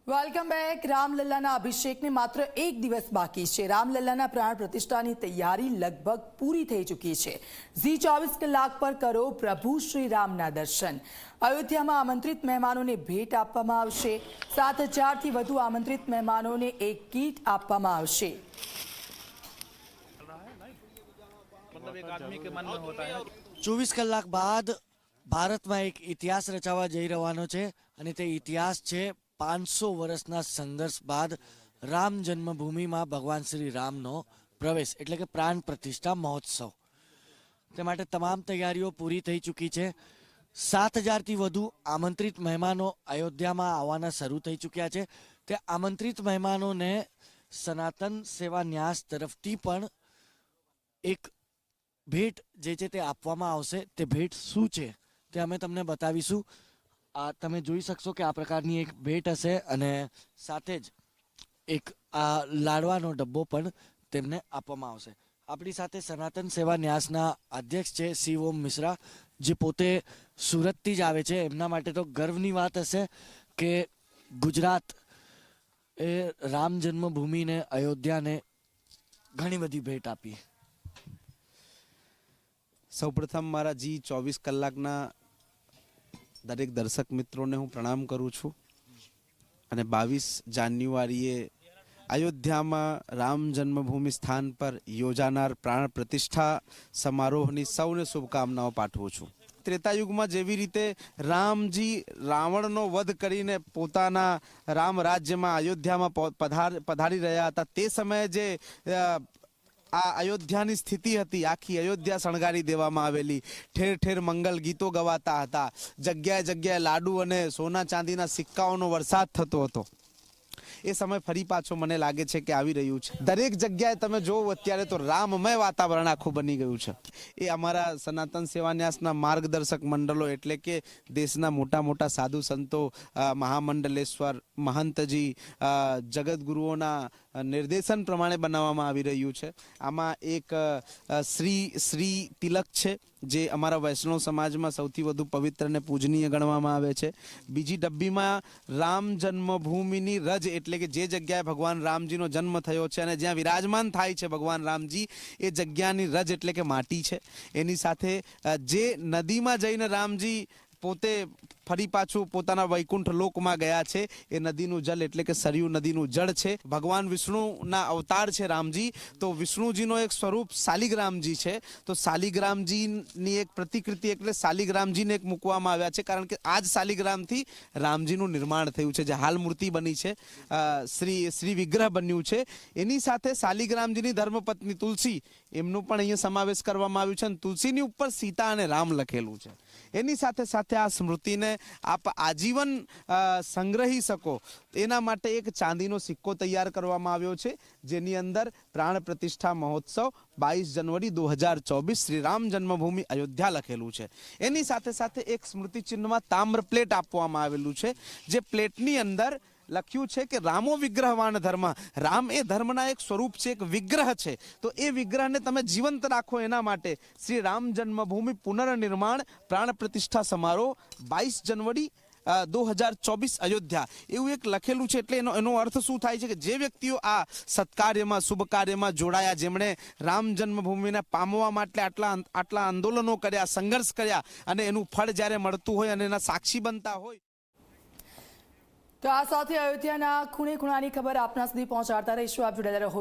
Welcome back. રામલલ્લાના અભિષેકને માત્ર એક દિવસ બાકી છે। રામલલ્લાના પ્રાણ પ્રતિષ્ઠાની તૈયારી લગભગ પૂરી થઈ ચૂકી છે। ઝી 24 કલાક પર કરો પ્રભુ શ્રી રામના દર્શન। અયોધ્યામાં આમંત્રિત મહેમાનોને ભેટ આપવામાં આવશે। 7,000થી વધુ આમંત્રિત મહેમાનોને એક કીટ આપવામાં આવશે। 24 કલાક બાદ ભારતમાં એક ઇતિહાસ રચાવા જઈ રહેવાનો છે અને તે ઇતિહાસ છે 500 વર્ષના સંઘર્ષ બાદ રામ જન્મભૂમિમાં ભગવાન શ્રી રામનો પ્રવેશ એટલે કે પ્રાણ પ્રતિષ્ઠા મહોત્સવ। તે માટે તમામ તૈયારીઓ પૂરી થઈ ચૂકી છે। 7,000થી વધુ આમંત્રિત મહેમાનો અયોધ્યામાં આવવાના શરૂ થઈ ચૂક્યા છે। તે આમંત્રિત મહેમાનોને સનાતન સેવા ન્યાસ તરફથી પણ એક ભેટ જે છે તે આપવામાં આવશે। તે ભેટ શું છે તે અમે તમને બતાવીશું। આ તમે જોઈ શકશો કે આ પ્રકારની એક ભેટ હશે અને સાથે જ એક આ લાડવાનો ડબ્બો પણ તેમને આપવામાં આવશે। આપણી સાથે સનાતન સેવા ન્યાસના અધ્યક્ષ છે શ્રી ઓમ મિશ્રા, જે પોતે સુરતથી જ આવે છે। એમના માટે તો ગર્વની વાત હશે કે ગુજરાત એ રામ જન્મભૂમિને અયોધ્યાને ઘણી બધી ભેટ આપી। સૌપ્રથમ મારા જી 24 કલાકના દરેક દર્શક મિત્રોને હું પ્રણામ કરું છું અને 22 જાન્યુઆરીએ અયોધ્યામાં રામ જન્મભૂમિ સ્થાન પર યોજાનાર પ્રાણ પ્રતિષ્ઠા સમારોહની સૌને શુભકામનાઓ પાઠવું છું। ત્રેતાયુગમાં જેવી રીતે રામજી રાવણનો વધ કરીને પોતાના રામ રાજ્યમાં અયોધ્યામાં પધારી રહ્યા હતા, તે સમયે જે આ અયોધ્યાની સ્થિતિ હતી, આખી અયોધ્યા શણગારી દેવામાં આવેલી, ઠેર ઠેર મંગલ ગીતો ગવાતા હતા, જગ્યાએ જગ્યાએ લાડુ અને સોના ચાંદીના સિક્કાઓનો વરસાદ થતો હતો। એ સમય ફરી પાછો મને લાગે છે કે આવી રહ્યું છે। દરેક જગ્યાએ તમે જોવો અત્યારે તો રામમય વાતાવરણ આખું બની ગયું છે। એ અમારા સનાતન સેવા ન્યાસના માર્ગદર્શક મંડળો એટલે કે દેશના મોટા મોટા સાધુ સંતો, મહામંડલેશ્વર મહંતજી, જગતગુરુઓના નિર્દેશન પ્રમાણે બનાવવામાં આવી રહ્યું છે। આમાં એક શ્રી તિલક છે, જે અમારા વૈષ્ણવ સમાજમાં સૌથી વધુ પવિત્ર અને પૂજનીય ગણવામાં આવે છે। બીજી ડબ્બીમાં રામ જન્મભૂમિની રજ એટલે કે જે જગ્યાએ ભગવાન રામજીનો જન્મ થયો છે અને જ્યાં વિરાજમાન થાય છે ભગવાન રામજી, એ જગ્યાની રજ એટલે કે માટી છે। એની સાથે જે નદીમાં જઈને રામજી પોતે ફરી પાછું પોતાના વૈકુંઠ લોકમાં ગયા છે, એ નદીનું જલ એટલે કે સરયુ નદીનું જળ છે। ભગવાન વિષ્ણુના અવતાર છે રામજી, તો વિષ્ણુજીનો એક સ્વરૂપ શાલિગ્રામજી છે। તો શાલિગ્રામજીની એક પ્રતિકૃતિ એટલે શાલિગ્રામજીને એક મૂકવામાં આવ્યા છે, કારણ કે આ જ શાલિગ્રામથી રામજીનું નિર્માણ થયું છે, જે હાલ મૂર્તિ બની છે, શ્રી વિગ્રહ બન્યું છે। એની સાથે શાલિગ્રામજીની ધર્મપત્ની તુલસી, એમનો પણ અહીંયા સમાવેશ કરવામાં આવ્યું છે અને તુલસીની ઉપર સીતા અને રામ લખેલું છે। એની સાથે સાથે આ સ્મૃતિને આપ આજીવન સંગ્રહી શકો એના માટે એક ચાંદીનો સિક્કો તૈયાર કરવામાં આવ્યો છે, જેની અંદર પ્રાણ પ્રતિષ્ઠા મહોત્સવ 22 જનવરી 2024 શ્રી રામ જન્મભૂમિ અયોધ્યા લખેલું છે। એની સાથે સાથે એક સ્મૃતિ ચિહ્નમાં તામ્ર પ્લેટ આપવામાં આવેલું છે, જે પ્લેટની અંદર લખ્યું છે કે રામો વિગ્રહવાન ધર્મ, રામ એ ધર્મના એક સ્વરૂપ છે, એક વિગ્રહ છે। તો એ વિગ્રહને તમે જીવંત રાખો એના માટે શ્રી રામ જન્મભૂમિ પુનર્નિર્માણ પ્રાણ પ્રતિષ્ઠા સમારોહ 22 જનવરી 2024 અયોધ્યા એવું એક લખેલું છે। એટલે એનો અર્થ શું થાય છે કે જે વ્યક્તિઓ આ સત્કાર્યમાં શુભ કાર્યમાં જોડાયા, જેમણે રામ જન્મભૂમિને પામવા માટે આટલા આંદોલનો કર્યા, સંઘર્ષ કર્યા, અને એનું ફળ જ્યારે મળતું હોય અને એના સાક્ષી બનતા હોય। તો આ સાથે અયોધ્યાના ખૂણે ખૂણાની ખબર આપના સુધી પહોંચાડતા રહીશું। આપ જોડાયેલા રહો।